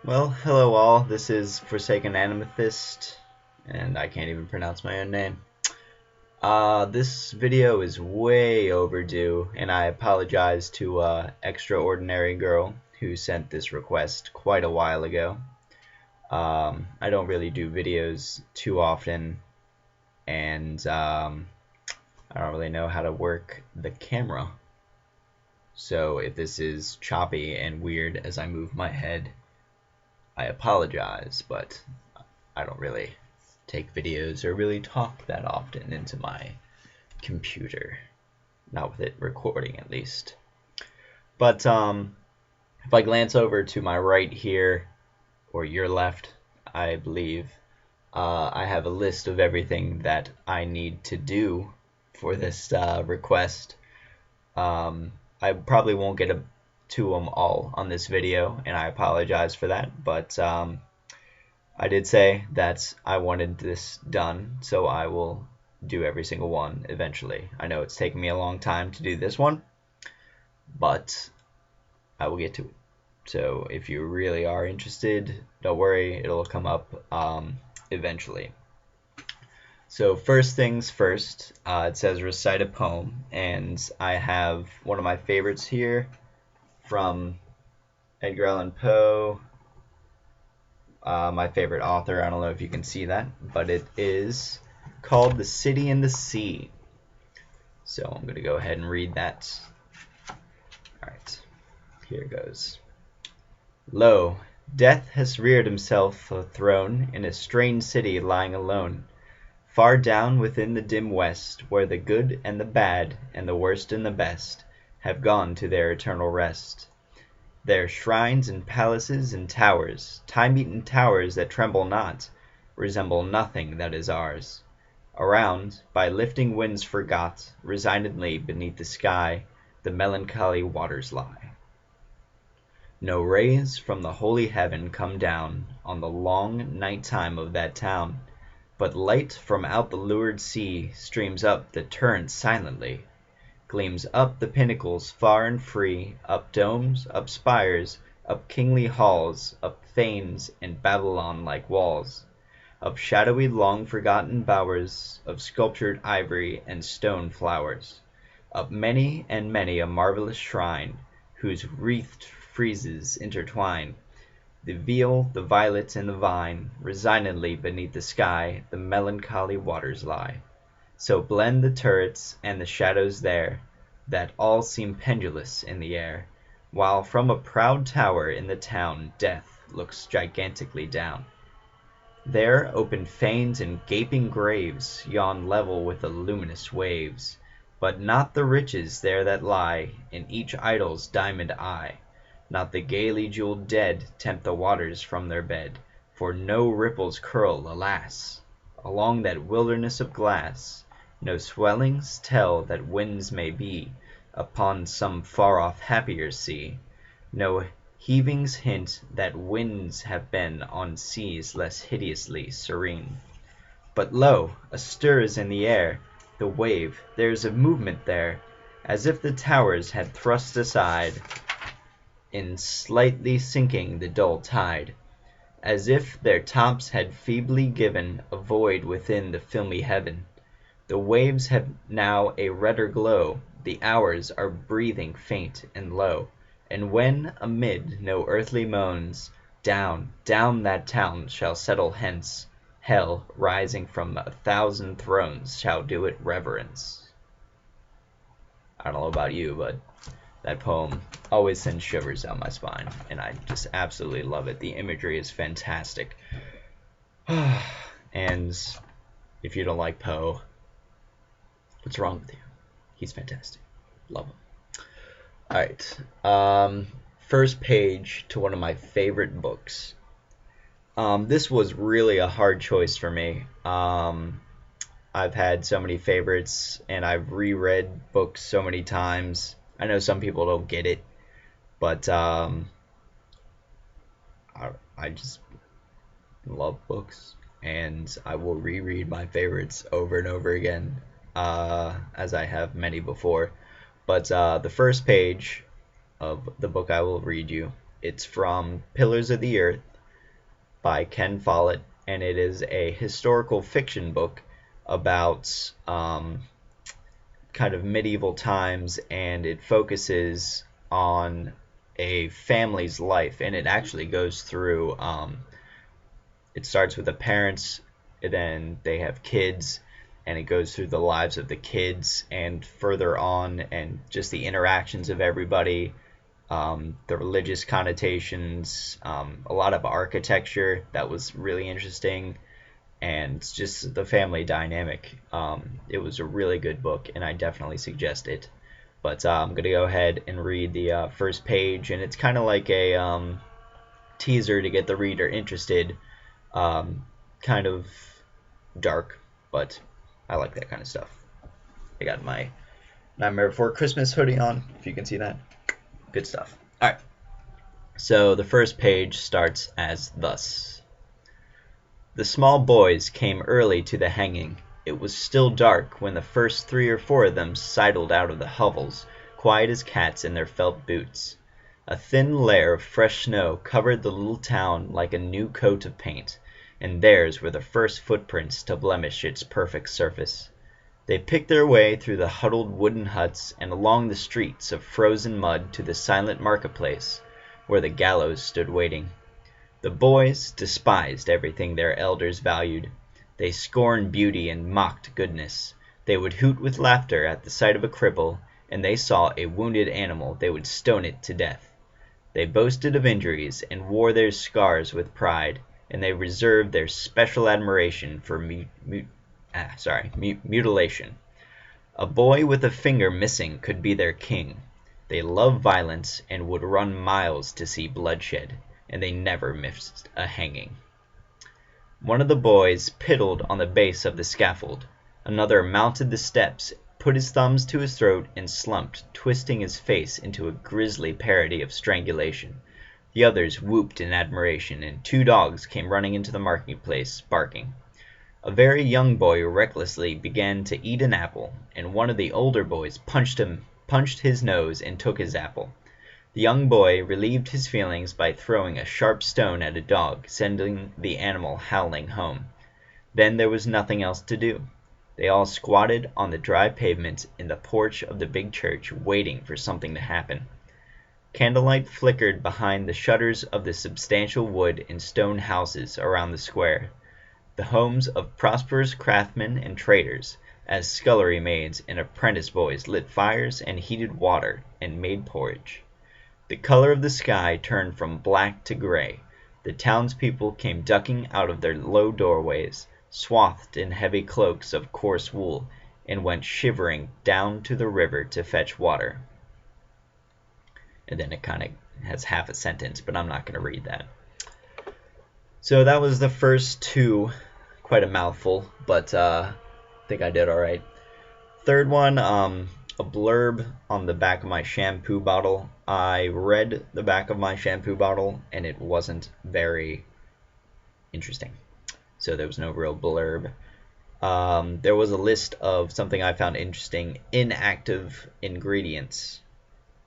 Well, hello all. This is Forsaken Amethyst, and I can't even pronounce my own name. This video is way overdue, and I apologize to Extraordinary Girl who sent this request quite a while ago. I don't really do videos too often, and I don't really know how to work the camera. So if this is choppy and weird as I move my head, I apologize, but I don't really take videos or really talk that often into my computer. Not with it recording, at least. But if I glance over to my right here, or your left, I believe, I have a list of everything that I need to do for this request. I probably won't get to them all on this video, and I apologize for that, but I did say that I wanted this done, so I will do every single one eventually. I know it's taken me a long time to do this one, but I will get to it. So if you really are interested, don't worry, it'll come up eventually. So first things first, it says recite a poem, and I have one of my favorites here from Edgar Allan Poe, my favorite author. I don't know if you can see that, but it is called The City in the Sea. So I'm going to go ahead and read that. Alright, here it goes. Lo, Death has reared himself a throne in a strange city lying alone, far down within the dim west, where the good and the bad, and the worst and the best, have gone to their eternal rest. There shrines and palaces and towers, time-eaten towers that tremble not, resemble nothing that is ours. Around, by lifting winds forgot, resignedly beneath the sky, the melancholy waters lie. No rays from the holy heaven come down on the long night time of that town, but light from out the lurid sea streams up the torrent silently, gleams up the pinnacles far and free, up domes, up spires, up kingly halls, up fanes and Babylon-like walls, up shadowy long-forgotten bowers of sculptured ivory and stone flowers, up many and many a marvelous shrine, whose wreathed friezes intertwine the veil, the violet, and the vine. Resignedly beneath the sky the melancholy waters lie. So blend the turrets and the shadows there, that all seem pendulous in the air, while from a proud tower in the town Death looks gigantically down. There open fanes and gaping graves yawn level with the luminous waves, but not the riches there that lie in each idol's diamond eye. Not the gaily jeweled dead tempt the waters from their bed, for no ripples curl, alas! Along that wilderness of glass. No swellings tell that winds may be upon some far-off happier sea. No heavings hint that winds have been on seas less hideously serene. But lo! a stir is in the air, the wave, there is a movement there, as if the towers had thrust aside in slightly sinking the dull tide, as if their tops had feebly given a void within the filmy heaven. The waves have now a redder glow, the hours are breathing faint and low, and when, amid no earthly moans, down, down that town shall settle hence, hell, rising from 1,000 thrones, shall do it reverence. I don't know about you, but that poem always sends shivers down my spine, and I just absolutely love it. The imagery is fantastic. And if you don't like Poe, what's wrong with you? He's fantastic. Love him. Alright. First page to one of my favorite books. This was really a hard choice for me. I've had so many favorites, and I've reread books so many times. I know some people don't get it, but I just love books, and I will reread my favorites over and over again, as I have many before. But the first page of the book I will read you, it's from Pillars of the Earth by Ken Follett, and it is a historical fiction book about kind of medieval times, and it focuses on a family's life, and it actually goes through it starts with the parents, and then they have kids, and it goes through the lives of the kids and further on, and just the interactions of everybody, the religious connotations, a lot of architecture that was really interesting, and just the family dynamic. It was a really good book, and I definitely suggest it. But I'm going to go ahead and read the first page, and it's kind of like a teaser to get the reader interested. Kind of dark, but I like that kind of stuff. I got my Nightmare Before Christmas hoodie on, if you can see that. Good stuff. Alright, so the first page starts as thus. The small boys came early to the hanging. It was still dark when the first 3 or 4 of them sidled out of the hovels, quiet as cats in their felt boots. A thin layer of fresh snow covered the little town like a new coat of paint, and theirs were the first footprints to blemish its perfect surface. They picked their way through the huddled wooden huts and along the streets of frozen mud to the silent marketplace, where the gallows stood waiting. The boys despised everything their elders valued. They scorned beauty and mocked goodness. They would hoot with laughter at the sight of a cripple, and they saw a wounded animal they would stone it to death. They boasted of injuries and wore their scars with pride, and they reserved their special admiration for mutilation. A boy with a finger missing could be their king. They loved violence and would run miles to see bloodshed, and they never missed a hanging. One of the boys piddled on the base of the scaffold. Another mounted the steps, put his thumbs to his throat, and slumped, twisting his face into a grisly parody of strangulation. The others whooped in admiration, and 2 dogs came running into the marketplace, barking. A very young boy recklessly began to eat an apple, and one of the older boys punched his nose and took his apple. The young boy relieved his feelings by throwing a sharp stone at a dog, sending the animal howling home. Then there was nothing else to do. They all squatted on the dry pavement in the porch of the big church, waiting for something to happen. Candlelight flickered behind the shutters of the substantial wood and stone houses around the square, the homes of prosperous craftsmen and traders, as scullery maids and apprentice boys lit fires and heated water and made porridge. The color of the sky turned from black to gray. The townspeople came ducking out of their low doorways, swathed in heavy cloaks of coarse wool, and went shivering down to the river to fetch water. And then it kind of has half a sentence, but I'm not going to read that. So that was the first 2, quite a mouthful, but I think I did all right. Third one, a blurb on the back of my shampoo bottle. I read the back of my shampoo bottle, and it wasn't very interesting. So there was no real blurb. There was a list of something I found interesting, inactive ingredients.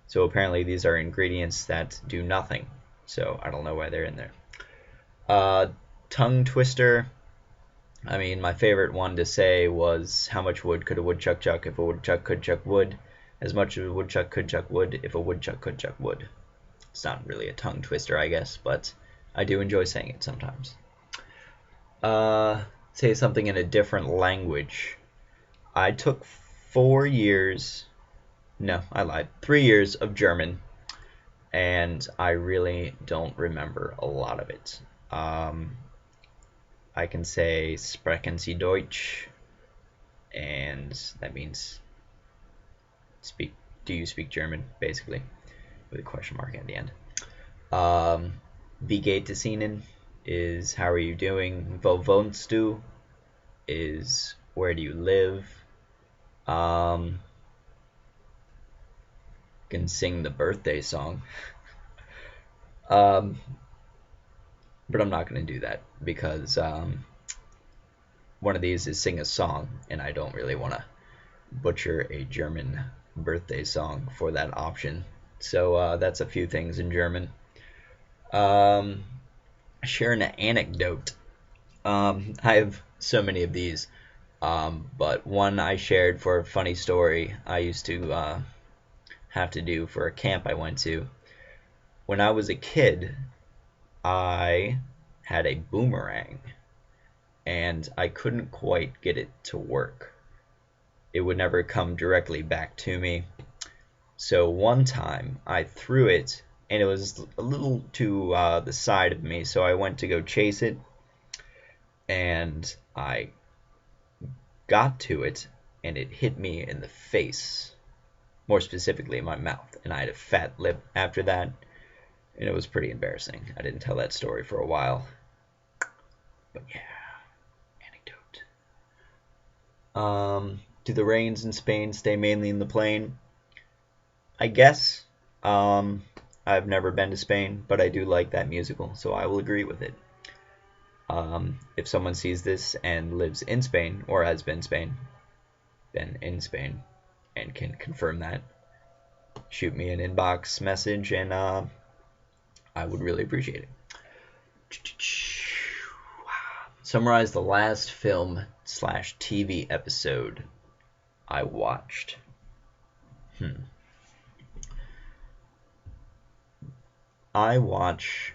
So apparently these are ingredients that do nothing. So I don't know why they're in there. Tongue twister. I mean, my favorite one to say was, how much wood could a woodchuck chuck if a woodchuck could chuck wood? As much as a woodchuck could chuck wood if a woodchuck could chuck wood. It's not really a tongue twister, I guess, but I do enjoy saying it sometimes. Say something in a different language. I took 3 years of German, and I really don't remember a lot of it. I can say Sprechen Sie Deutsch, and that means do you speak German, basically, with a question mark at the end. Wie geht es Ihnen is how are you doing. Wo wohnst du is where do you live. Can sing the birthday song. But I'm not going to do that because one of these is sing a song, and I don't really want to butcher a German birthday song for that option. So that's a few things in German. share an anecdote. I have so many of these, but one I shared for a funny story I used to have to do for a camp I went to. When I was a kid, I had a boomerang, and I couldn't quite get it to work. It would never come directly back to me. So one time I threw it, and it was a little to the side of me, so I went to go chase it, and I got to it, and it hit me in the face, more specifically in my mouth, and I had a fat lip after that, and it was pretty embarrassing. I didn't tell that story for a while, but yeah, anecdote. Do the rains in Spain stay mainly in the plain? I guess. I've never been to Spain, but I do like that musical, so I will agree with it. If someone sees this and lives in Spain, or has been in Spain, and can confirm that, shoot me an inbox message, and I would really appreciate it. Summarize the last film / TV episode I watched. I watch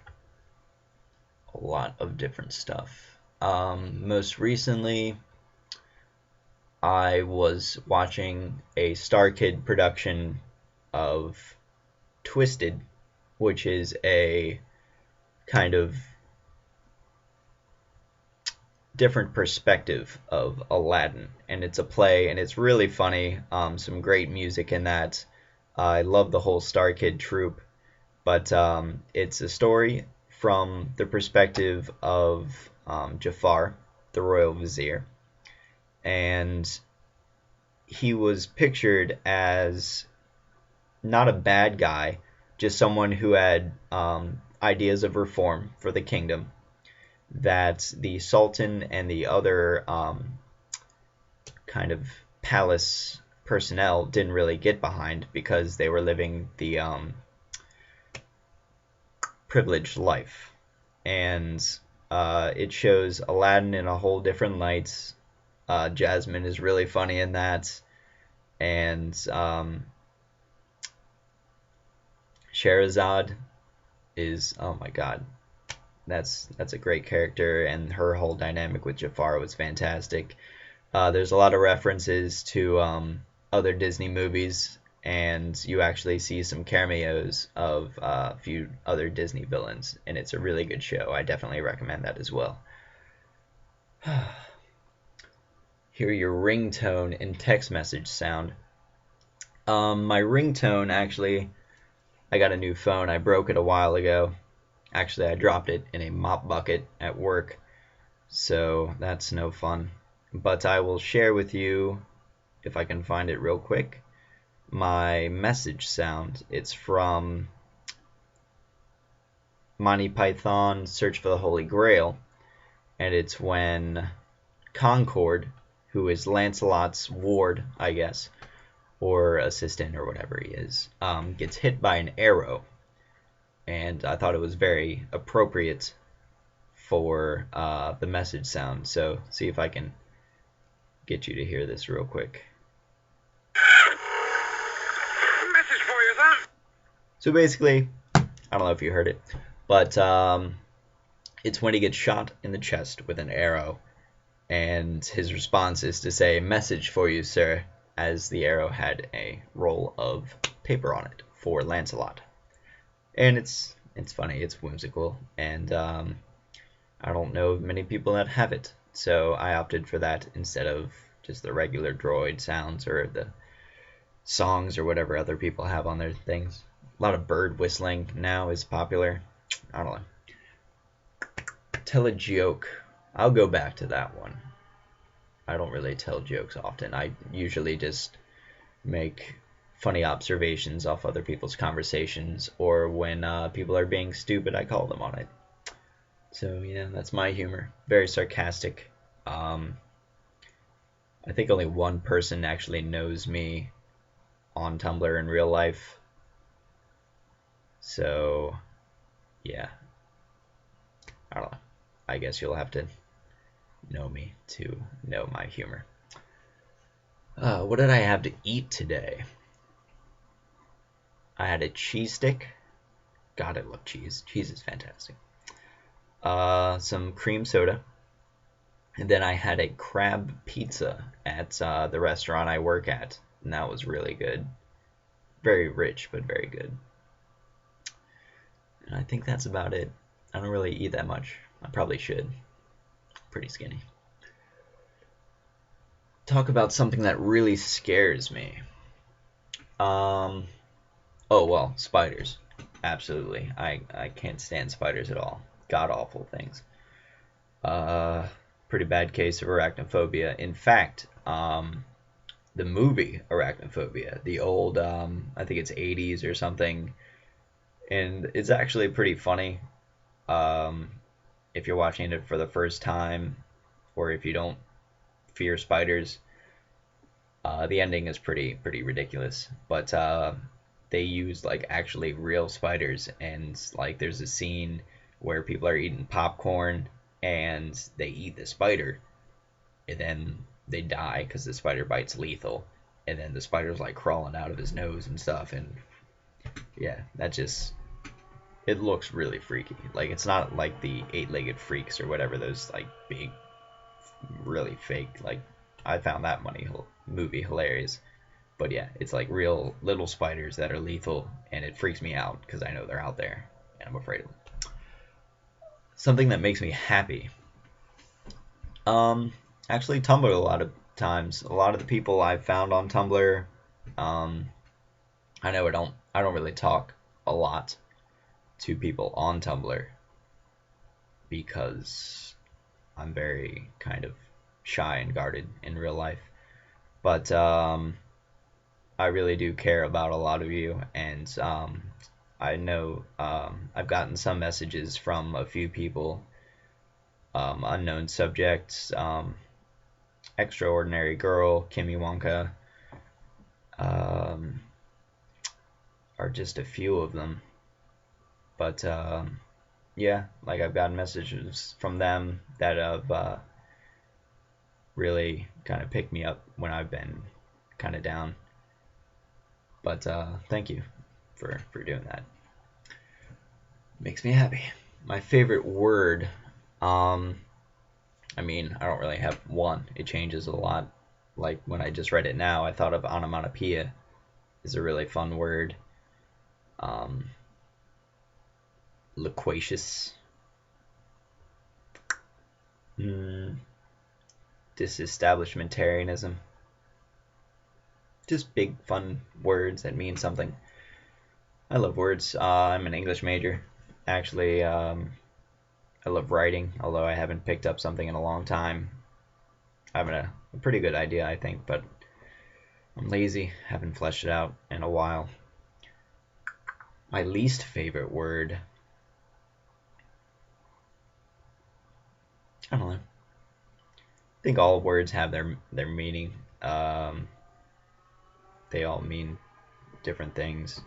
a lot of different stuff. Most recently, I was watching a Star Kid production of Twisted, which is a kind of different perspective of Aladdin, and it's a play, and it's really funny. Some great music in that. I love the whole Star Kid troupe, but it's a story from the perspective of Jafar, the royal vizier, and he was pictured as not a bad guy, just someone who had ideas of reform for the kingdom that the Sultan and the other kind of palace personnel didn't really get behind because they were living the privileged life. And it shows Aladdin in a whole different light. Jasmine is really funny in that. And Sherazade is, oh my god, that's a great character, and her whole dynamic with Jafar was fantastic. There's a lot of references to other Disney movies, and you actually see some cameos of a few other Disney villains, and it's a really good show. I definitely recommend that as well. Hear your ringtone and text message sound. My ringtone, actually, I got a new phone. I broke it a while ago. Actually, I dropped it in a mop bucket at work, so that's no fun. But I will share with you, if I can find it real quick, my message sound. It's from Monty Python Search for the Holy Grail, and it's when Concord, who is Lancelot's ward, I guess, or assistant or whatever he is, gets hit by an arrow. And I thought it was very appropriate for the message sound. So see if I can get you to hear this real quick. Message for you, son. So basically, I don't know if you heard it, but it's when he gets shot in the chest with an arrow, and his response is to say, "Message for you, sir," as the arrow had a roll of paper on it for Lancelot. And it's funny, it's whimsical, and I don't know many people that have it, so I opted for that instead of just the regular droid sounds or the songs or whatever other people have on their things. A lot of bird whistling now is popular. I don't know. Tell a joke. I'll go back to that one. I don't really tell jokes often. I usually just make funny observations off other people's conversations, or when people are being stupid, I call them on it. So yeah, that's my humor. Very sarcastic. I think only one person actually knows me on Tumblr in real life. So yeah, I don't know. I guess you'll have to know me to know my humor. What did I have to eat today? I had a cheese stick. God, I love cheese. Cheese is fantastic. Some cream soda. And then I had a crab pizza at the restaurant I work at. And that was really good. Very rich, but very good. And I think that's about it. I don't really eat that much. I probably should. Pretty skinny. Talk about something that really scares me. Oh, well, spiders. Absolutely. I can't stand spiders at all. God awful things. Pretty bad case of arachnophobia. In fact, the movie Arachnophobia, the old, I think it's 80s or something, and it's actually pretty funny if you're watching it for the first time, or if you don't fear spiders. The ending is pretty ridiculous, but they use like actually real spiders, and like there's a scene where people are eating popcorn and they eat the spider, and then they die because the spider bite's lethal, and then the spider's like crawling out of his nose and stuff, and yeah, that just it looks really freaky. Like it's not like the eight-legged freaks or whatever, those like big, really fake. Like I found that movie hilarious, but yeah, it's like real little spiders that are lethal, and it freaks me out because I know they're out there and I'm afraid of them. Something that makes me happy. Actually, Tumblr a lot of times. A lot of the people I've found on Tumblr, um, I know I don't really talk a lot to people on Tumblr because I'm very kind of shy and guarded in real life. But I really do care about a lot of you, and I know I've gotten some messages from a few people, unknown subjects, Extraordinary Girl, Kimmy Wonka, um, are just a few of them. But yeah, like I've gotten messages from them that have really kind of picked me up when I've been kind of down. But thank you for doing that. Makes me happy. My favorite word, I mean, I don't really have one. It changes a lot. Like when I just read it now, I thought of onomatopoeia is a really fun word. Um, Loquacious. Disestablishmentarianism. Just big, fun words that mean something. I love words. I'm an English major. Actually, I love writing, although I haven't picked up something in a long time. I have a pretty good idea, I think, but I'm lazy. Haven't fleshed it out in a while. My least favorite word, I don't know. I think all words have their meaning. They all mean different things.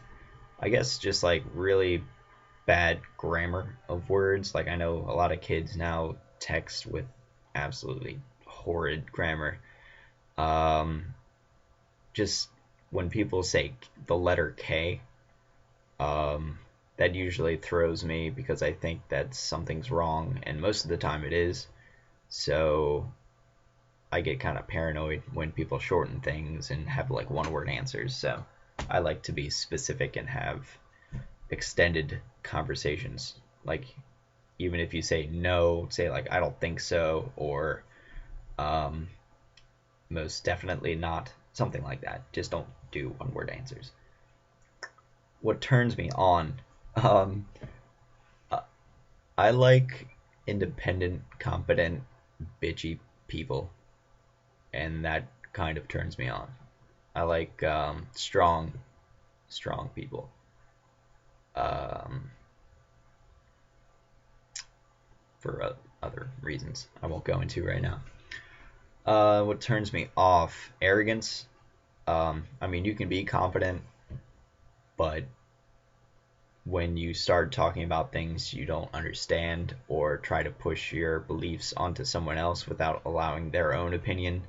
I guess just like really bad grammar of words. Like I know a lot of kids now text with absolutely horrid grammar. Um, just when people say the letter K, um, that usually throws me because I think that something's wrong, and most of the time it is. So I get kind of paranoid when people shorten things and have like one word answers. So I like to be specific and have extended conversations. Like even if you say no, say like I don't think so, or um, most definitely not, something like that. Just don't do one word answers. What turns me on? Um, I like independent, competent, bitchy people, and that kind of turns me on. I like strong people. Um, for other reasons I won't go into right now. What turns me off? Arrogance. I mean, you can be confident, but when you start talking about things you don't understand or try to push your beliefs onto someone else without allowing their own opinion,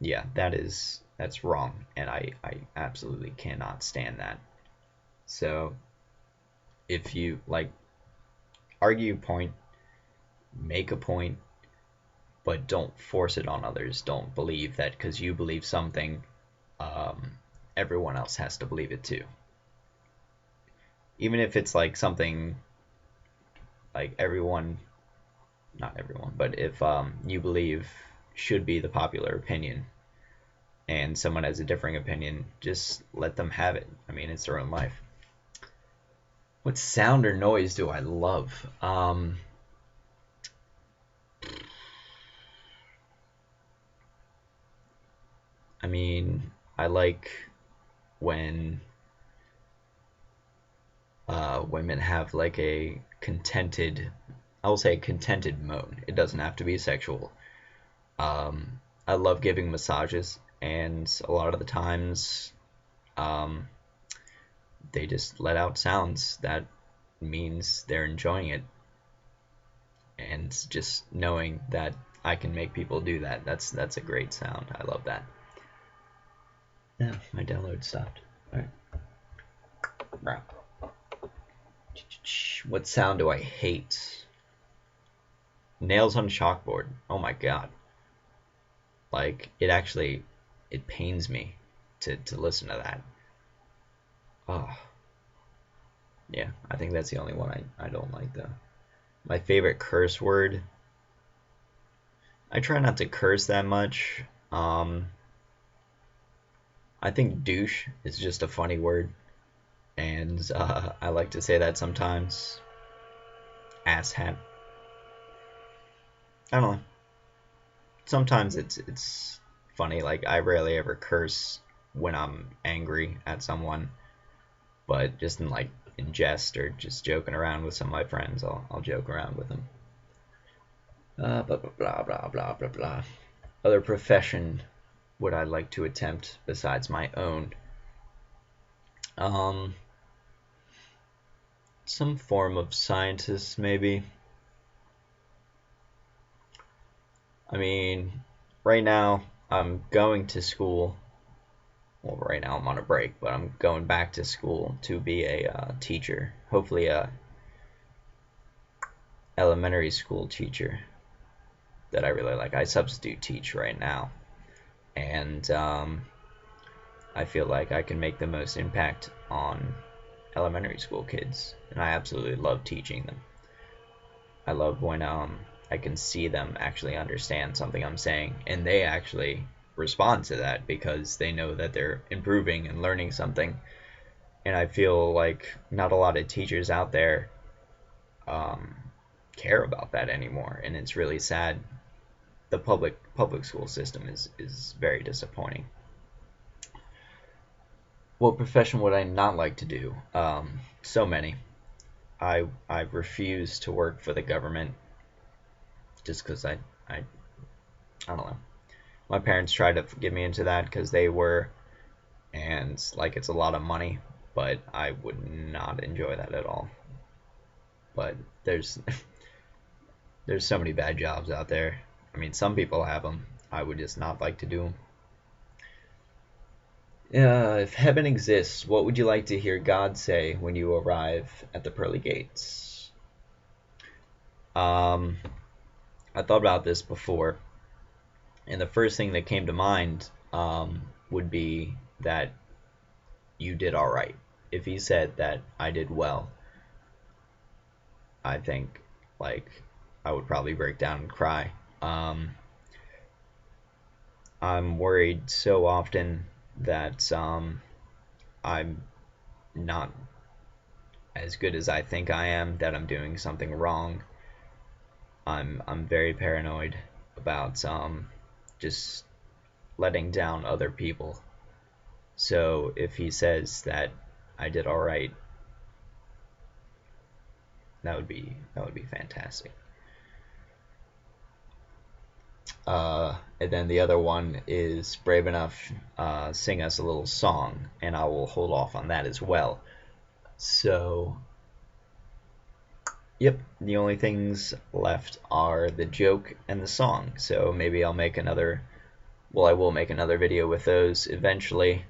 yeah, that's wrong, and I absolutely cannot stand that. So if you like argue a point, make a point, but don't force it on others. Don't believe that because you believe something, um, everyone else has to believe it too. Even if it's like something like everyone, not everyone, but if you believe should be the popular opinion and someone has a differing opinion, just let them have it. I mean, it's their own life. What sound or noise do I love? I mean, I like when women have like a contented, I will say contented moan. It doesn't have to be sexual. I love giving massages, and a lot of the times, um, they just let out sounds that means they're enjoying it, and just knowing that I can make people do that, that's a great sound. I love that. Yeah, my download stopped. All right. What sound do I hate? Nails on chalkboard. Oh my god. Like it pains me to listen to that. Oh, yeah, I think that's the only one I don't like though. My favorite curse word. I try not to curse that much. Um, I think douche is just a funny word, and I like to say that sometimes. Asshat. I don't know. Sometimes it's funny. Like I rarely ever curse when I'm angry at someone, but just in like in jest or just joking around with some of my friends, I'll joke around with them. Blah blah blah blah blah blah blah. Other profession would I like to attempt besides my own? Um, some form of scientist, maybe. I mean, right now I'm going to school. Well, right now I'm on a break, but I'm going back to school to be a teacher. Hopefully, a elementary school teacher that I really like. I substitute teach right now, and I feel like I can make the most impact on elementary school kids, and I absolutely love teaching them. I love when I can see them actually understand something I'm saying, and they actually respond to that because they know that they're improving and learning something. And I feel like not a lot of teachers out there um, care about that anymore, and it's really sad. The public school system is very disappointing. What profession would I not like to do? So many. I refuse to work for the government just because I don't know. My parents tried to get me into that because they were, and like it's a lot of money, but I would not enjoy that at all. But there's so many bad jobs out there. I mean, some people have them. I would just not like to do them. If heaven exists, what would you like to hear God say when you arrive at the pearly gates? Um, I thought about this before, and the first thing that came to mind would be that you did all right. If he said that I did well, I think like I would probably break down and cry. Um, I'm worried so often that I'm not as good as I think I am, that I'm doing something wrong. I'm very paranoid about just letting down other people. So if he says that I did all right, that would be fantastic. And then the other one is brave enough, sing us a little song, and I will hold off on that as well. So, yep, the only things left are the joke and the song. So maybe I'll make another, well, I will make another video with those eventually,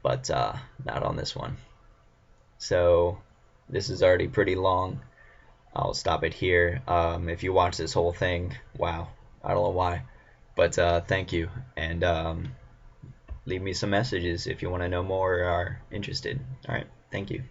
but not on this one. So this is already pretty long. I'll stop it here. If you watch this whole thing, wow, I don't know why, but thank you, and leave me some messages if you want to know more or are interested. All right, thank you.